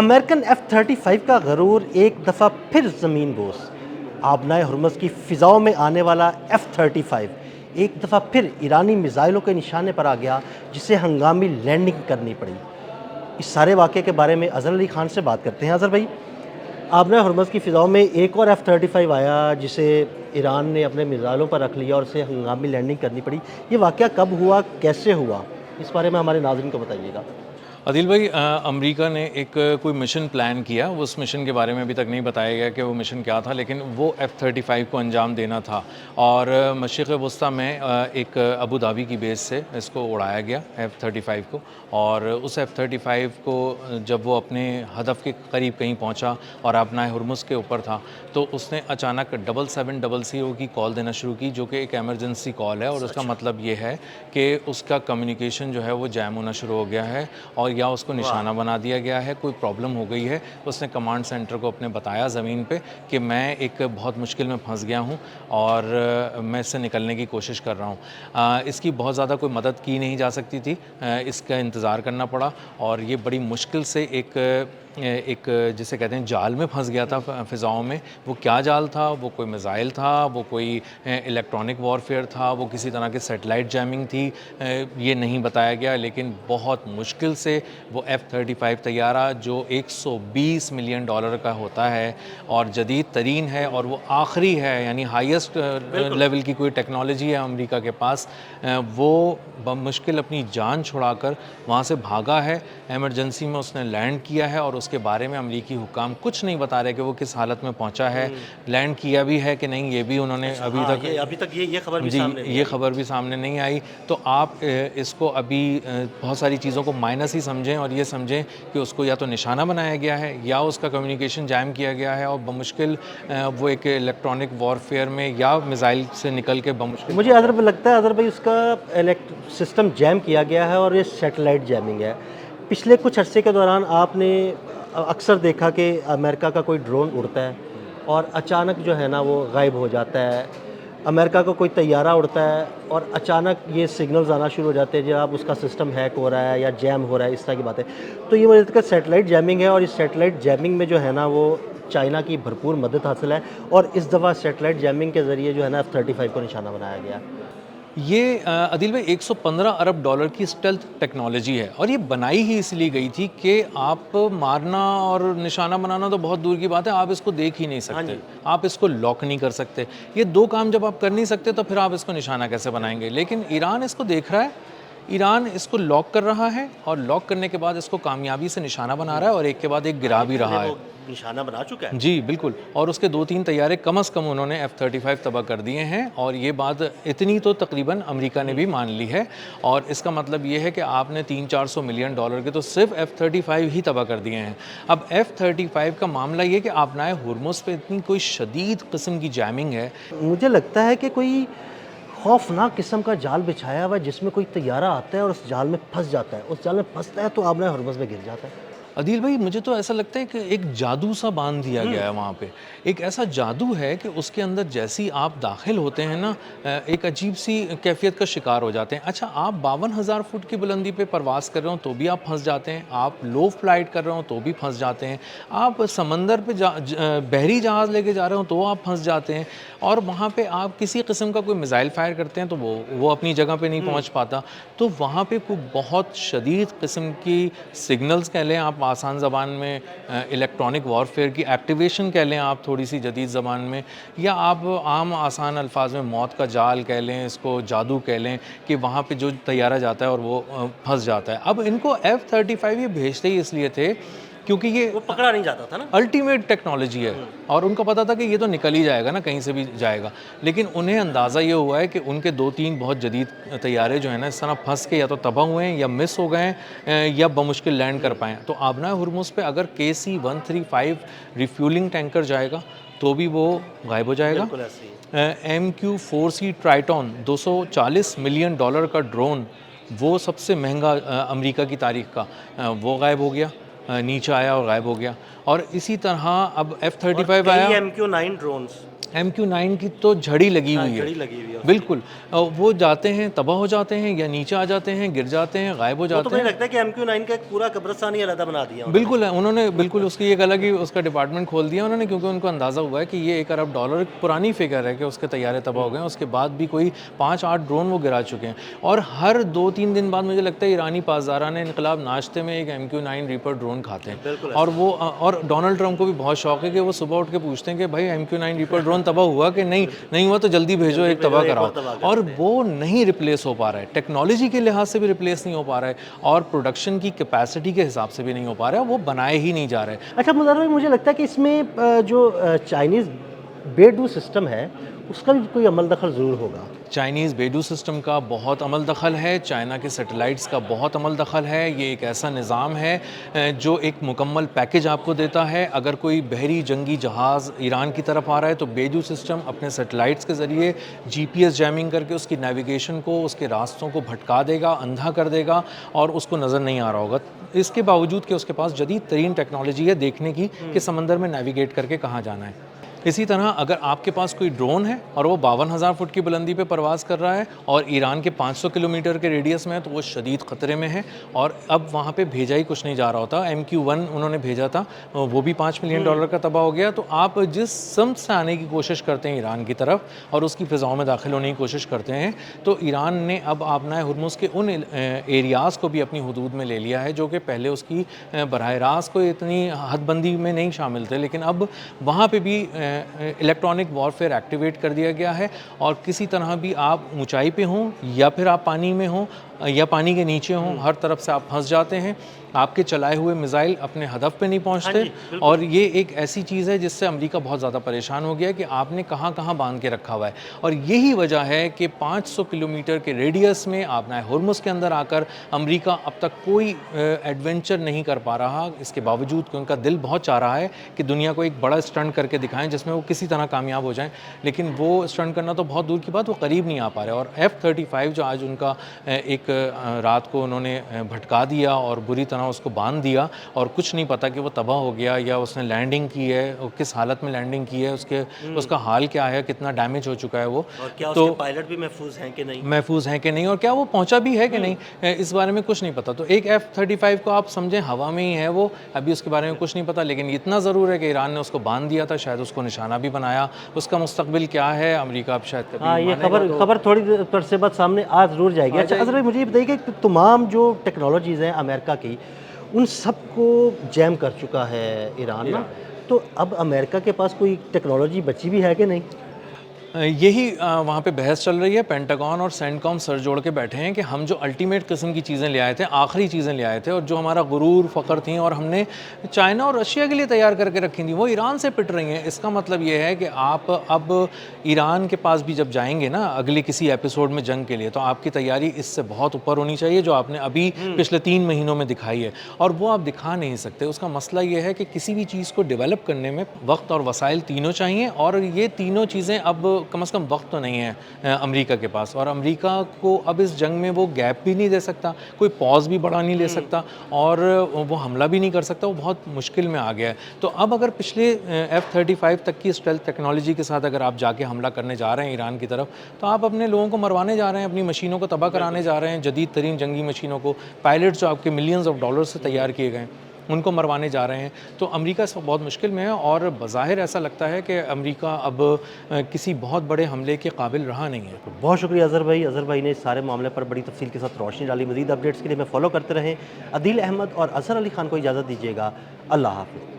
American F-35 का गरूर एक दफ़ा फिर ज़मीन बोस। आबनाए हुर्मुज़ की फ़िज़ाओं में आने वाला F-35 एक दफ़ा फिर ईरानी मिज़ाइलों के निशाने पर आ गया, जिसे हंगामी लैंडिंग करनी पड़ी। इस सारे वाक़े के बारे में अज़हर अली ख़ान से बात करते हैं। अज़हर भाई, आबनाए हुर्मुज़ की फ़िज़ाओं में एक और F-35 आया, जिसे ईरान ने अपने मिज़ाइलों पर रख लिया और उसे हंगामी लैंडिंग करनी पड़ी। ये वाक़या कब हुआ, कैसे हुआ? इस बारे में हमारे नाज़रीन को बताइएगा। आदिल भाई, अमेरिका ने एक कोई मिशन प्लान किया। उस मिशन के बारे में अभी तक नहीं बताया गया कि वो मिशन क्या था, लेकिन वो F-35 को अंजाम देना था। और मशरिक़ वस्ता में एक अबू धाबी की बेस से इसको उड़ाया गया F-35 को। और उस F-35 को जब वो अपने हदफ के करीब कहीं पहुंचा और आबनाए हुर्मुज़ के ऊपर था, तो उसने अचानक 7700 की कॉल देना शुरू की, जो कि एक एमरजेंसी कॉल है। और उसका मतलब ये है कि उसका कम्युनिकेशन जो है वो जैम होना शुरू हो गया है और या उसको निशाना बना दिया गया है, कोई प्रॉब्लम हो गई है। उसने कमांड सेंटर को अपने बताया ज़मीन पे कि मैं एक बहुत मुश्किल में फंस गया हूँ और मैं इससे निकलने की कोशिश कर रहा हूँ। इसकी बहुत ज़्यादा कोई मदद की नहीं जा सकती थी। इसका इंतज़ार करना पड़ा और ये बड़ी मुश्किल से एक जिसे कहते हैं जाल में फंस गया था फ़िज़ाओं में। वो क्या जाल था? वो कोई मिज़ाइल था, वो कोई इलेक्ट्रॉनिक वॉरफेयर था, वो किसी तरह की सैटेलाइट जैमिंग थी, ये नहीं बताया गया। लेकिन बहुत मुश्किल से वो F-35 तैयारा, जो 120 मिलियन डॉलर का होता है और जदीद तरीन है और वो आखिरी है, यानी हाईएस्ट लेवल की कोई टेक्नोलॉजी है अमेरिका के पास, वो बमुश्किल अपनी जान छुड़ाकर वहाँ से भागा है। एमरजेंसी में उसने लैंड किया है और उसके बारे में अमरीकी हुक्काम कुछ नहीं बता रहे कि वो किस हालत में पहुँचा है, लैंड किया भी है कि नहीं, ये भी उन्होंने अभी तक ये खबर भी जी, सामने नहीं ये आई। खबर भी सामने नहीं आई। तो आप इसको अभी बहुत सारी चीज़ों को माइनस ही समझें और ये समझें कि उसको या तो निशाना बनाया गया है या उसका कम्युनिकेशन जैम किया गया है और बमुश्किल वो एक इलेक्ट्रॉनिक वॉरफेयर में या मिसाइल से निकल के बमुश्किल मुझे पहुंचा अदर है। लगता है अदर भाई, उसका सिस्टम जैम किया गया है और ये सैटेलाइट जैमिंग है। पिछले कुछ अरसे के दौरान आपने अक्सर देखा कि अमेरिका का कोई ड्रोन उड़ता है और अचानक जो है ना वो गायब हो जाता है। अमेरिका का कोई तैयारा उड़ता है और अचानक ये सिग्नल्स आना शुरू हो जाते हैं, जब उसका सिस्टम हैक हो रहा है या जैम हो रहा है, इस तरह की बातें। तो ये मुझे लगता है सैटेलाइट जैमिंग है और इस सैटेलाइट जैमिंग में जो है ना वो चाइना की भरपूर मदद हासिल है और इस दफ़ा सैटेलाइट जैमिंग के ज़रिए जो है ना F-35 को निशाना बनाया गया। ये अदिल भाई 115 अरब डॉलर की स्टेल्थ टेक्नोलॉजी है और ये बनाई ही इसलिए गई थी कि आप मारना और निशाना बनाना तो बहुत दूर की बात है, आप इसको देख ही नहीं हाँ सकते, जी। आप इसको लॉक नहीं कर सकते। ये दो काम जब आप कर नहीं सकते तो फिर आप इसको निशाना कैसे बनाएंगे? लेकिन ईरान इसको देख रहा है, ईरान इसको लॉक कर रहा है और लॉक करने के बाद इसको कामयाबी से निशाना बना रहा है और एक के बाद एक गिरा भी पहले रहा है। वो निशाना बना चुका है। जी, बिल्कुल। और उसके 2-3 तैयारे कम से कम उन्होंने F-35 तबाह कर दिए हैं और ये बात इतनी तो तकरीबन अमेरिका ने भी मान ली है। और इसका मतलब ये है कि आपने 300-400 मिलियन डॉलर के तो सिर्फ F-35 ही तबाह कर दिए हैं। अब F-35 का मामला ये कि आबनाए हुर्मुज़ पे इतनी कोई शदीद किस्म की जैमिंग है। मुझे लगता है कि कोई खौफनाक किस्म का जाल बिछाया हुआ है, जिसमें कोई तैयारा आता है और उस जाल में फँस जाता है। उस जाल में फँसता है तो आबनाए हुर्मुज़ में गिर जाता है। अदील भाई, मुझे तो ऐसा लगता है कि एक जादू सा बांध दिया गया है वहाँ पे। एक ऐसा जादू है कि उसके अंदर जैसे ही आप दाखिल होते हैं ना, एक अजीब सी कैफियत का शिकार हो जाते हैं। अच्छा, आप 52,000 फुट की बुलंदी पे परवास कर रहे हो तो भी आप फंस जाते हैं, आप लो फ्लाइट कर रहे हो तो भी फंस जाते हैं, आप समंदर पे बहरी जहाज़ लेके जा रहे हो तो आप फंस जाते हैं और वहाँ पे आप किसी किस्म का कोई मिसाइल फायर करते हैं तो वो अपनी जगह पे नहीं पहुँच पाता। तो वहाँ पे कोई बहुत शदीद किस्म की सिग्नल्स कह लें आप आसान ज़बान में, इलेक्ट्रॉनिक वॉरफेयर की एक्टिवेशन कह लें आप थोड़ी सी जदीद ज़बान में, या आप आम आसान अल्फाज में मौत का जाल कह लें, इसको जादू कह लें, कि वहाँ पे जो तैयारा जाता है और वो फंस जाता है। अब इनको F-35 ये भेजते ही इसलिए थे क्योंकि ये वो पकड़ा नहीं जाता था ना। अल्टीमेट टेक्नोलॉजी है और उनको पता था कि ये तो निकल ही जाएगा ना, कहीं से भी जाएगा। लेकिन उन्हें अंदाज़ा ये हुआ है कि उनके 2-3 बहुत जदीद तैयारे जो हैं ना, इस तरह फंस के या तो तबाह हुए हैं या मिस हो गए हैं या बमुश्किल लैंड कर पाएँ। तो आबनाए हुर्मुज़ पे अगर KC-135 रिफ्यूलिंग टैंकर जाएगा तो भी वो गायब हो जाएगा। बिल्कुल ऐसे ही। MQ-4C ट्राइटॉन 240 मिलियन डॉलर का ड्रोन, वो सबसे महंगा अमेरिका की तारीख का, वो गायब हो गया, नीचे आया और गायब हो गया। और इसी तरह अब और F-35 कई आया। MQ-9 drones. MQ-9 की तो झड़ी लगी हुई है, घड़ी लगी हुई है। बिल्कुल। वो जाते हैं, तबाह हो जाते हैं या नीचे आ जाते हैं, गिर जाते हैं, गायब हो वो तो जाते मुझे हैं। लगता है कि MQ-9 का एक पूरा कब्रिस्तान ही अलग बना दिया उन्होंने। बिल्कुल है, उन्होंने बिल्कुल उसकी एक अलग ही उसका डिपार्टमेंट खोल दिया उन्होंने, क्योंकि उनको अंदाज़ा हुआ है कि ये $1 अरब पुरानी फिगर है कि उसके तैयारे तबाह हो गए हैं। उसके बाद भी कोई 5-8 ड्रोन वो गिरा चुके हैं, और हर 2-3 दिन बाद मुझे लगता है ईरानी पासदारान इनकलाब नाश्ते में एक MQ-9 रीपर ड्रोन खाते हैं। बिल्कुल और वो और डोनाल्ड ट्रंप को भी बहुत शौक है कि वो सुबह उठ के पूछते हैं कि भाई MQ-9 रीपर ड्रोन तबाह हुआ कि नहीं, नहीं हुआ तो जल्दी भेजो, एक तबाह कराओ। और वो नहीं रिप्लेस हो पा रहा है, टेक्नोलॉजी के लिहाज से भी रिप्लेस नहीं हो पा रहा है, और प्रोडक्शन की कैपेसिटी के हिसाब से भी नहीं हो पा रहा है, वो बनाए ही नहीं जा रहे। अच्छा मुज़र भाई, मुझे लगता है कि इसमें जो चाइनीज़ बेडू सिस्टम है उसका भी कोई अमल दखल ज़रूर होगा। चाइनीज़ बेडू सिस्टम का बहुत अमल दखल है, चाइना के सैटेलाइट्स का बहुत अमल दखल है। ये एक ऐसा निज़ाम है जो एक मुकम्मल पैकेज आपको देता है। अगर कोई बहरी जंगी जहाज़ ईरान की तरफ आ रहा है तो बेडू सिस्टम अपने सैटेलाइट्स के ज़रिए GPS जैमिंग करके उसकी नेविगेशन को, उसके रास्तों को भटका देगा, अंधा कर देगा, और उसको नज़र नहीं आ रहा होगा। इसके बावजूद कि उसके पास जदीद तरीन टेक्नोलॉजी है देखने की कि समंदर में नेविगेट करके कहाँ जाना है। इसी तरह अगर आपके पास कोई ड्रोन है और वो 52,000 फुट की बुलंदी पे परवाज़ कर रहा है और ईरान के 500 किलोमीटर के रेडियस में है, तो वो शदीद ख़तरे में है, और अब वहाँ पे भेजा ही कुछ नहीं जा रहा होता। MQ-1 उन्होंने भेजा था, वो भी $5 मिलियन का तबाह हो गया। तो आप जिस समत से आने की कोशिश करते हैं ईरान की तरफ और उसकी फ़िज़ाओं में दाखिल होने की कोशिश करते हैं, तो ईरान ने अब आपनाए हुर्मुज़ के उन एरियाज़ को भी अपनी हदूद में ले लिया है जो कि पहले उसकी बराह रास्त को इतनी हदबंदी में नहीं शामिल थे, लेकिन अब वहाँ पर भी इलेक्ट्रॉनिक वॉरफेयर एक्टिवेट कर दिया गया है। और किसी तरह भी आप ऊंचाई पे हों या फिर आप पानी में हों या पानी के नीचे हों, हर तरफ से आप फंस जाते हैं। आपके चलाए हुए मिसाइल अपने हदफ पे नहीं पहुंचते। और ये एक ऐसी चीज़ है जिससे अमेरिका बहुत ज़्यादा परेशान हो गया है कि आपने कहाँ कहाँ बांध के रखा हुआ है। और यही वजह है कि 500 किलोमीटर के रेडियस में आपनाए हुर्मुज़ के अंदर आकर अमेरिका अब तक कोई एडवेंचर नहीं कर पा रहा, इसके बावजूद कि उनका दिल बहुत चाह रहा है कि दुनिया को एक बड़ा स्टंट करके दिखाएं जिसमें वो किसी तरह कामयाब हो जाएं, लेकिन वो स्टंट करना तो बहुत दूर की बात, वो करीब नहीं आ पा रहे। और F-35 जो आज उनका एक रात को उन्होंने भटका दिया और बुरी तरह उसको बांध दिया, और कुछ नहीं पता कि वो तबाह हो गया या उसने लैंडिंग की है, किस हालत में लैंडिंग की है, उसका हाल क्या है, कितना डैमेज हो चुका है वो, और क्या तो उसके पायलट भी महफूज हैं कि नहीं, और क्या वो पहुंचा भी है कि नहीं, इस बारे में कुछ नहीं पता। तो एक F-35 को आप समझें हवा में ही है वो, अभी उसके बारे में कुछ नहीं पता, लेकिन इतना ज़रूर है कि ईरान ने उसको बांध दिया था, शायद उसको निशाना भी बनाया। उसका मुस्तकबिल क्या है अमेरिका अब शायद कभी हाँ, ये मानेगा। खबर थोड़ी देर से बाद सामने आ ज़रूर जाएगी। अच्छा अज़र भाई, मुझे ये बताइए कि तमाम जो टेक्नोलॉजीज़ हैं अमेरिका की, उन सब को जैम कर चुका है ईरान ना, तो अब अमेरिका के पास कोई टेक्नोलॉजी बची भी है कि नहीं? यही वहाँ पे बहस चल रही है। पेंटागन और सेंटकॉम सर जोड़ के बैठे हैं कि हम जो अल्टीमेट किस्म की चीज़ें ले आए थे, आखिरी चीज़ें ले आए थे, और जो हमारा गुरूर फ़ख्र थी और हमने चाइना और रशिया के लिए तैयार करके रखी थी, वो ईरान से पिट रही हैं। इसका मतलब ये है कि आप अब ईरान के पास भी जब जाएंगे ना अगले किसी एपिसोड में जंग के लिए, तो आपकी तैयारी इससे बहुत ऊपर होनी चाहिए जो आपने अभी पिछले 3 महीनों में दिखाई है, और वो आप दिखा नहीं सकते। उसका मसला ये है कि किसी भी चीज़ को डेवलप करने में वक्त और वसाइल तीनों चाहिए, और ये तीनों चीज़ें अब कम से कम वक्त तो नहीं है अमेरिका के पास, और अमेरिका को अब इस जंग में वो गैप भी नहीं दे सकता, कोई पॉज भी बड़ा नहीं ले सकता, और वो हमला भी नहीं कर सकता, वो बहुत मुश्किल में आ गया है। तो अब अगर पिछले F-35 तक की स्टेल्थ टेक्नोलॉजी के साथ अगर आप जाके हमला करने जा रहे हैं ईरान की तरफ, तो आप अपने लोगों को मरवाने जा रहे हैं, अपनी मशीनों को तबाह कराने जा रहे हैं, जदीद तरीन जंगी मशीनों को, पायलट जो आपके मिलियंस ऑफ डॉलर से तैयार किए गए उनको मरवाने जा रहे हैं। तो अमेरिका इस वक्त बहुत मुश्किल में है, और बज़ाहिर ऐसा लगता है कि अमेरिका अब किसी बहुत बड़े हमले के काबिल रहा नहीं है। बहुत शुक्रिया अज़हर भाई ने इस सारे मामले पर बड़ी तफसील के साथ रोशनी डाली। मज़ीद अपडेट्स के लिए मैं फॉलो करते रहें। अदील अहमद और अज़हर अली ख़ान को इजाज़त दीजिएगा। अल्लाह हाफ़िज़।